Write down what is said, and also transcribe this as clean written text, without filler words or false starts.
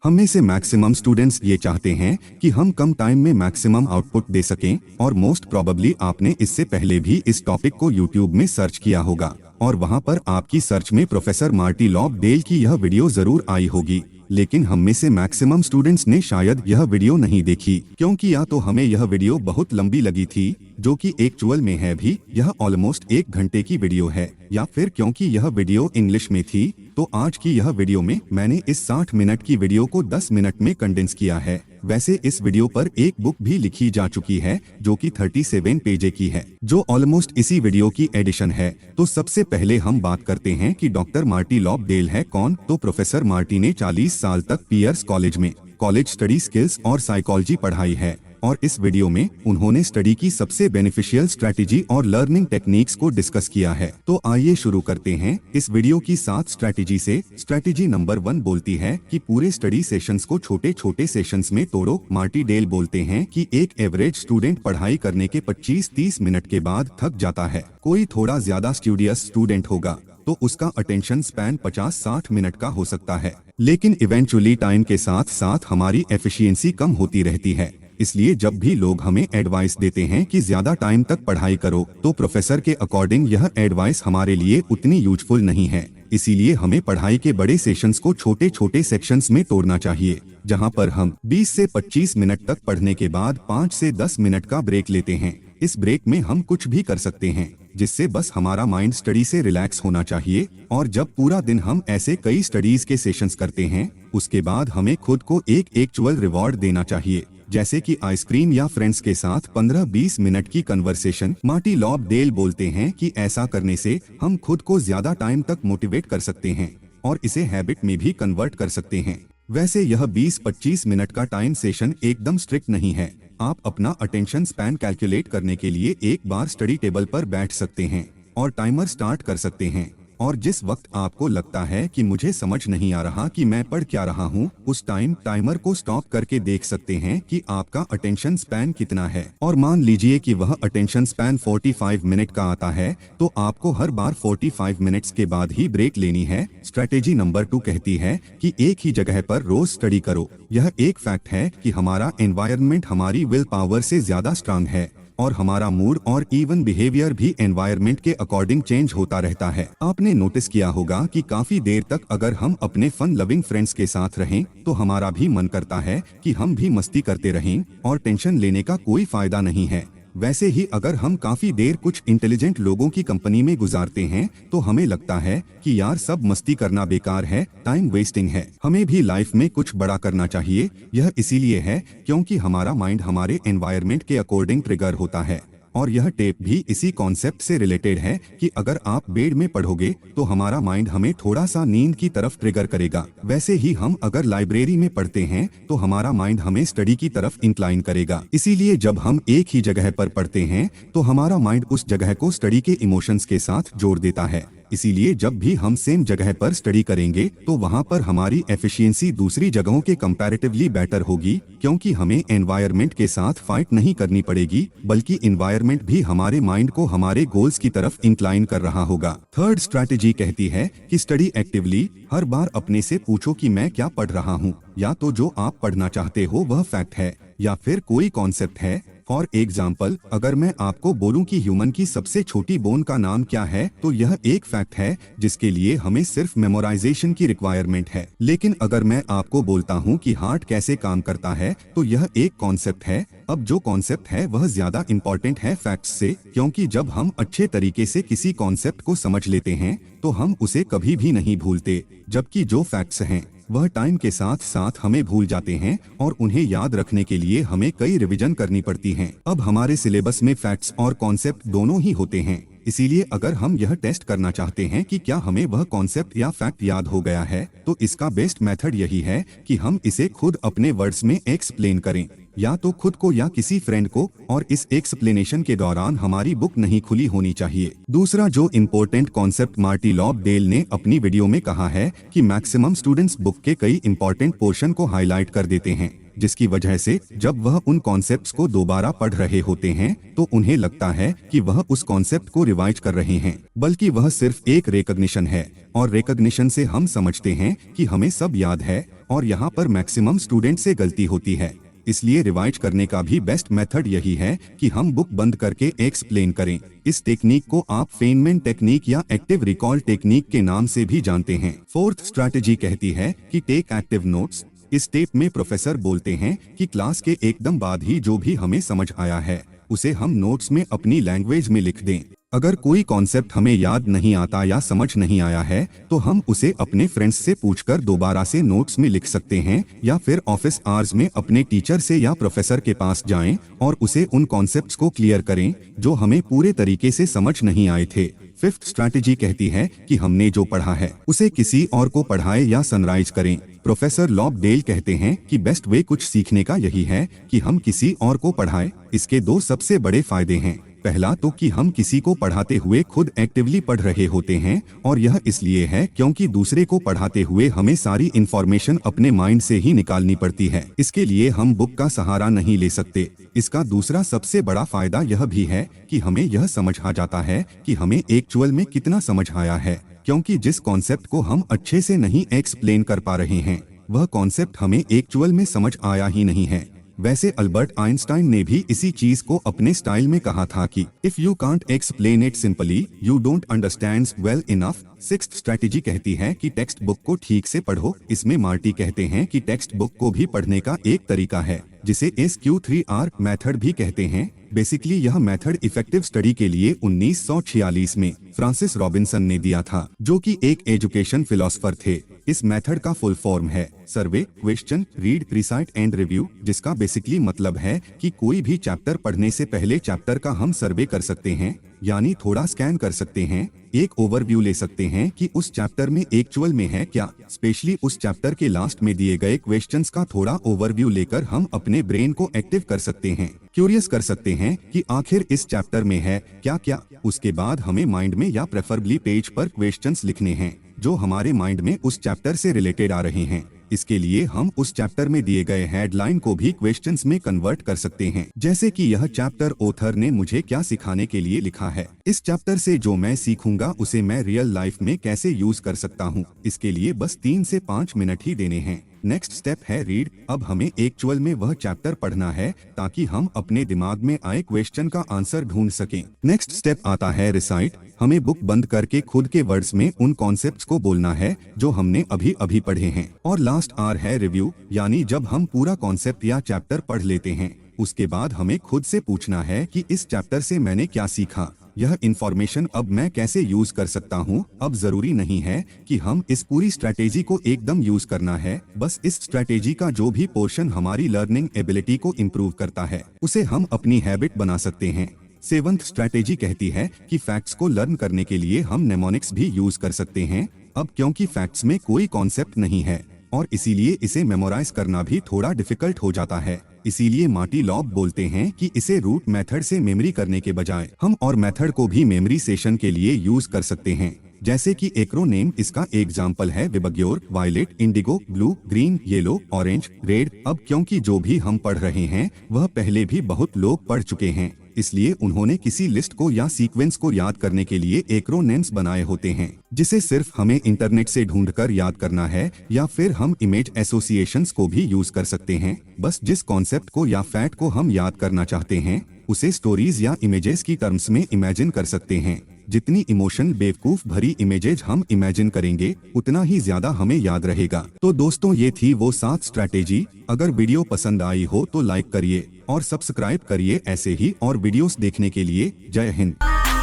हम में से मैक्सिमम स्टूडेंट्स ये चाहते हैं कि हम कम टाइम में मैक्सिमम आउटपुट दे सकें और मोस्ट प्रोबेबली आपने इससे पहले भी इस टॉपिक को यूट्यूब में सर्च किया होगा और वहां पर आपकी सर्च में प्रोफेसर मार्टी लॉब डेल की यह वीडियो जरूर आई होगी। लेकिन हम में से मैक्सिमम स्टूडेंट्स ने शायद यह वीडियो नहीं देखी, क्योंकि या तो हमें यह वीडियो बहुत लंबी लगी थी, जो कि एक्चुअल में है भी, यह ऑलमोस्ट 1 घंटे की वीडियो है, या फिर क्योंकि यह वीडियो इंग्लिश में थी तो आज की यह वीडियो में मैंने इस 60 मिनट की वीडियो को 10 मिनट में कंडेंस किया है। वैसे इस वीडियो पर एक बुक भी लिखी जा चुकी है जो कि 37 पेज की है, जो ऑलमोस्ट इसी वीडियो की एडिशन है। तो सबसे पहले हम बात करते हैं कि डॉक्टर मार्टी लॉब डेल है कौन। तो प्रोफेसर मार्टी ने 40 साल तक पियर्स कॉलेज में कॉलेज स्टडी स्किल्स और साइकोलॉजी पढ़ाई है और इस वीडियो में उन्होंने स्टडी की सबसे बेनिफिशियल स्ट्रैटेजी और लर्निंग टेक्निक्स को डिस्कस किया है। तो आइए शुरू करते हैं इस वीडियो की 7 स्ट्रैटेजी से। स्ट्रैटेजी नंबर 1 बोलती है कि पूरे स्टडी सेशंस को छोटे छोटे सेशंस में तोड़ो। मार्टी डेल बोलते हैं कि एक एवरेज स्टूडेंट पढ़ाई करने के 25-30 मिनट के बाद थक जाता है। कोई थोड़ा ज्यादा स्टूडियस स्टूडेंट होगा तो उसका अटेंशन स्पैन 50-60 मिनट का हो सकता है, लेकिन इवेंचुअली टाइम के साथ साथ हमारी एफिशिएंसी कम होती रहती है। इसलिए जब भी लोग हमें एडवाइस देते हैं कि ज्यादा टाइम तक पढ़ाई करो, तो प्रोफेसर के अकॉर्डिंग यह एडवाइस हमारे लिए उतनी यूजफुल नहीं है। इसीलिए हमें पढ़ाई के बड़े सेशंस को छोटे छोटे सेक्शंस में तोड़ना चाहिए, जहां पर हम 20 से 25 मिनट तक पढ़ने के बाद 5 से 10 मिनट का ब्रेक लेते हैं। इस ब्रेक में हम कुछ भी कर सकते हैं, जिससे बस हमारा माइंड स्टडी से रिलैक्स होना चाहिए। और जब पूरा दिन हम ऐसे कई स्टडीज के सेशंस करते हैं, उसके बाद हमें खुद को एक एक्चुअल रिवॉर्ड देना चाहिए, जैसे कि आइसक्रीम या फ्रेंड्स के साथ 15-20 मिनट की कन्वर्सेशन। मार्टी लॉब डेल बोलते हैं कि ऐसा करने से हम खुद को ज्यादा टाइम तक मोटिवेट कर सकते हैं और इसे हैबिट में भी कन्वर्ट कर सकते हैं। वैसे यह 20-25 मिनट का टाइम सेशन एकदम स्ट्रिक्ट नहीं है। आप अपना अटेंशन स्पैन कैलकुलेट करने के लिए एक बार स्टडी टेबल पर बैठ सकते हैं और टाइमर स्टार्ट कर सकते हैं, और जिस वक्त आपको लगता है कि मुझे समझ नहीं आ रहा कि मैं पढ़ क्या रहा हूँ, उस टाइमर को स्टॉप करके देख सकते हैं कि आपका अटेंशन स्पैन कितना है। और मान लीजिए कि वह अटेंशन स्पैन 45 मिनट का आता है, तो आपको हर बार 45 मिनट्स के बाद ही ब्रेक लेनी है। स्ट्रैटेजी नंबर 2 कहती है कि एक ही जगह पर रोज स्टडी करो। यह एक फैक्ट है कि हमारा एनवायरनमेंट हमारी विल पावर से ज्यादा स्ट्रांग है और हमारा मूड और इवन बिहेवियर भी एनवायरनमेंट के अकॉर्डिंग चेंज होता रहता है। आपने नोटिस किया होगा कि काफी देर तक अगर हम अपने फन लविंग फ्रेंड्स के साथ रहें, तो हमारा भी मन करता है कि हम भी मस्ती करते रहें और टेंशन लेने का कोई फायदा नहीं है। वैसे ही अगर हम काफी देर कुछ इंटेलिजेंट लोगों की कंपनी में गुजारते हैं, तो हमें लगता है कि यार सब मस्ती करना बेकार है, टाइम वेस्टिंग है। हमें भी लाइफ में कुछ बड़ा करना चाहिए। यह इसीलिए है क्योंकि हमारा माइंड हमारे एनवायरनमेंट के अकॉर्डिंग ट्रिगर होता है। और यह टेप भी इसी कॉन्सेप्ट से रिलेटेड है कि अगर आप बेड में पढ़ोगे तो हमारा माइंड हमें थोड़ा सा नींद की तरफ ट्रिगर करेगा। वैसे ही हम अगर लाइब्रेरी में पढ़ते हैं तो हमारा माइंड हमें स्टडी की तरफ इंक्लाइन करेगा। इसीलिए जब हम एक ही जगह पर पढ़ते हैं तो हमारा माइंड उस जगह को स्टडी के इमोशंस के साथ जोड़ देता है। इसीलिए जब भी हम सेम जगह पर स्टडी करेंगे तो वहाँ पर हमारी एफिशिएंसी दूसरी जगहों के कंपैरेटिवली बेटर होगी, क्योंकि हमें एनवायरनमेंट के साथ फाइट नहीं करनी पड़ेगी, बल्कि एनवायरनमेंट भी हमारे माइंड को हमारे गोल्स की तरफ इंक्लाइन कर रहा होगा। थर्ड स्ट्रैटेजी कहती है कि स्टडी एक्टिवली। हर बार अपने से पूछो कि मैं क्या पढ़ रहा हूँ। या तो जो आप पढ़ना चाहते हो वह फैक्ट है या फिर कोई कॉन्सेप्ट है। फॉर एग्जाम्पल, अगर मैं आपको बोलूं कि ह्यूमन की सबसे छोटी बोन का नाम क्या है, तो यह एक फैक्ट है जिसके लिए हमें सिर्फ मेमोराइजेशन की रिक्वायरमेंट है। लेकिन अगर मैं आपको बोलता हूं कि हार्ट कैसे काम करता है, तो यह एक कॉन्सेप्ट है। अब जो कॉन्सेप्ट है वह ज्यादा इम्पोर्टेंट है फैक्ट्स से, क्योंकि जब हम अच्छे तरीके से किसी कॉन्सेप्ट को समझ लेते हैं तो हम उसे कभी भी नहीं भूलते, जबकि जो फैक्ट्स हैं वह टाइम के साथ साथ हमें भूल जाते हैं और उन्हें याद रखने के लिए हमें कई रिवीजन करनी पड़ती हैं। अब हमारे सिलेबस में फैक्ट्स और कॉन्सेप्ट दोनों ही होते हैं। इसीलिए अगर हम यह टेस्ट करना चाहते हैं कि क्या हमें वह कॉन्सेप्ट या फैक्ट याद हो गया है, तो इसका बेस्ट मेथड यही है कि हम इसे खुद अपने वर्ड्स में एक्सप्लेन करें। या तो खुद को या किसी फ्रेंड को, और इस एक्सप्लेनेशन के दौरान हमारी बुक नहीं खुली होनी चाहिए। दूसरा जो important concept Marty Lobdell ने अपनी वीडियो में कहा है कि मैक्सिमम स्टूडेंट्स बुक के कई इंपॉर्टेंट पोर्शन को हाईलाइट कर देते हैं, जिसकी वजह से जब वह उन कॉन्सेप्ट्स को दोबारा पढ़ रहे होते हैं तो उन्हें लगता है कि वह उस कॉन्सेप्ट को रिवाइज कर रहे हैं, बल्कि वह सिर्फ एक रिकॉग्निशन है, और रिकॉग्निशन से हम समझते हैं कि हमें सब याद है, और यहाँ पर मैक्सिमम स्टूडेंट से गलती होती है। इसलिए रिवाइज करने का भी बेस्ट मेथड यही है कि हम बुक बंद करके एक्सप्लेन करें। इस टेक्निक को आप फेनमैन टेक्निक या एक्टिव रिकॉल टेक्निक के नाम से भी जानते हैं। फोर्थ स्ट्रैटेजी कहती है कि टेक एक्टिव नोट्स। इस स्टेप में प्रोफेसर बोलते हैं कि क्लास के एकदम बाद ही जो भी हमें समझ आया है उसे हम नोट्स में अपनी लैंग्वेज में लिख दें। अगर कोई कॉन्सेप्ट हमें याद नहीं आता या समझ नहीं आया है तो हम उसे अपने फ्रेंड्स से पूछकर दोबारा से नोट्स में लिख सकते हैं, या फिर ऑफिस आवर्स में अपने टीचर से या प्रोफेसर के पास जाएं और उसे उन कॉन्सेप्ट्स को क्लियर करें जो हमें पूरे तरीके से समझ नहीं आए थे। फिफ्थ स्ट्रैटेजी कहती है कि हमने जो पढ़ा है उसे किसी और को पढ़ाए या समराइज करें। प्रोफेसर लॉब डेल कहते हैं कि बेस्ट वे कुछ सीखने का यही है कि हम किसी और को पढ़ाएं। इसके दो सबसे बड़े फायदे हैं। पहला तो कि हम किसी को पढ़ाते हुए खुद एक्टिवली पढ़ रहे होते हैं, और यह इसलिए है क्योंकि दूसरे को पढ़ाते हुए हमें सारी इन्फॉर्मेशन अपने माइंड से ही निकालनी पड़ती है। इसके लिए हम बुक का सहारा नहीं ले सकते। इसका दूसरा सबसे बड़ा फायदा यह भी है कि हमें यह समझ आ जाता है कि हमें एक्चुअल में कितना समझ आया है, क्योंकि जिस कॉन्सेप्ट को हम अच्छे से नहीं एक्सप्लेन कर पा रहे हैं वह कॉन्सेप्ट हमें एक्चुअल में समझ आया ही नहीं है। वैसे अल्बर्ट आइंस्टाइन ने भी इसी चीज को अपने स्टाइल में कहा था कि if you can't explain it simply you don't understand well enough. Sixth strategy कहती है कि टेक्स्ट बुक को ठीक से पढ़ो। इसमें मार्टी कहते हैं कि टेक्स्ट बुक को भी पढ़ने का एक तरीका है जिसे SQ3R मेथड भी कहते हैं। बेसिकली यह मेथड इफेक्टिव स्टडी के लिए 1946 में फ्रांसिस रॉबिन्सन ने दिया था, जो कि एक एजुकेशन फिलोसोफर थे। इस मेथड का फुल फॉर्म है survey, question, read, recite and review, जिसका बेसिकली मतलब है कि कोई भी चैप्टर पढ़ने से पहले चैप्टर का हम सर्वे कर सकते हैं, यानी थोड़ा स्कैन कर सकते हैं, एक ओवरव्यू ले सकते हैं कि उस चैप्टर में एक्चुअल में है क्या। स्पेशली उस चैप्टर के लास्ट में दिए गए क्वेश्चंस का थोड़ा ओवरव्यू लेकर हम अपने ब्रेन को एक्टिव कर सकते हैं, क्यूरियस कर सकते हैं कि आखिर इस चैप्टर में है क्या क्या। उसके बाद हमें माइंड में या प्रेफरेबली पेज पर क्वेश्चंस लिखने हैं जो हमारे माइंड में उस चैप्टर से रिलेटेड आ रहे हैं। इसके लिए हम उस चैप्टर में दिए गए हेडलाइन को भी क्वेश्चंस में कन्वर्ट कर सकते हैं, जैसे कि यह चैप्टर ऑथर ने मुझे क्या सिखाने के लिए लिखा है। इस चैप्टर से जो मैं सीखूंगा उसे मैं रियल लाइफ में कैसे यूज कर सकता हूँ। इसके लिए बस 3 से 5 मिनट ही देने हैं। नेक्स्ट स्टेप है रीड। अब हमें एक्चुअल में वह चैप्टर पढ़ना है ताकि हम अपने दिमाग में आए क्वेश्चन का आंसर ढूंढ सकें। नेक्स्ट स्टेप आता है रिसाइट। हमें बुक बंद करके खुद के वर्ड्स में उन कॉन्सेप्ट्स को बोलना है जो हमने अभी अभी पढ़े हैं। और लास्ट आर है रिव्यू, यानी जब हम पूरा कॉन्सेप्ट या चैप्टर पढ़ लेते हैं उसके बाद हमें खुद से पूछना है कि इस चैप्टर से मैंने क्या सीखा, यह इन्फॉर्मेशन अब मैं कैसे यूज कर सकता हूँ। अब जरूरी नहीं है कि हम इस पूरी स्ट्रैटेजी को एकदम यूज करना है, बस इस स्ट्रैटेजी का जो भी पोर्शन हमारी लर्निंग एबिलिटी को इम्प्रूव करता है उसे हम अपनी हैबिट बना सकते हैं। सेवंथ स्ट्रैटेजी कहती है कि फैक्ट्स को लर्न करने के लिए हम नेमोनिक्स भी यूज कर सकते हैं। अब क्योंकि फैक्ट्स में कोई कॉन्सेप्ट नहीं है और इसीलिए इसे मेमोराइज करना भी थोड़ा डिफिकल्ट हो जाता है, इसीलिए मार्टी लॉब बोलते हैं कि इसे रूट मेथड से मेमोरी करने के बजाय हम और मेथड को भी मेमोरी सेशन के लिए यूज कर सकते हैं। जैसे कि एक्रोनेम इसका एग्जाम्पल है VIBGYOR, violet, indigo, blue, green, yellow, orange, red. अब क्योंकि जो भी हम पढ़ रहे हैं वह पहले भी बहुत लोग पढ़ चुके हैं, इसलिए उन्होंने किसी लिस्ट को या सीक्वेंस को याद करने के लिए एक्रोनेम्स बनाए होते हैं, जिसे सिर्फ हमें इंटरनेट से ढूंढकर याद करना है, या फिर हम इमेज एसोसिएशंस को भी यूज कर सकते हैं। बस जिस कॉन्सेप्ट को या फैक्ट को हम याद करना चाहते हैं उसे स्टोरीज या इमेजेस की टर्म्स में इमेजिन कर सकते हैं। जितनी इमोशन बेवकूफ भरी इमेजेज हम इमेजिन करेंगे उतना ही ज्यादा हमें याद रहेगा। तो दोस्तों ये थी वो 7 स्ट्रैटेजी। अगर वीडियो पसंद आई हो तो लाइक करिए और सब्सक्राइब करिए ऐसे ही और वीडियोस देखने के लिए। जय हिंद।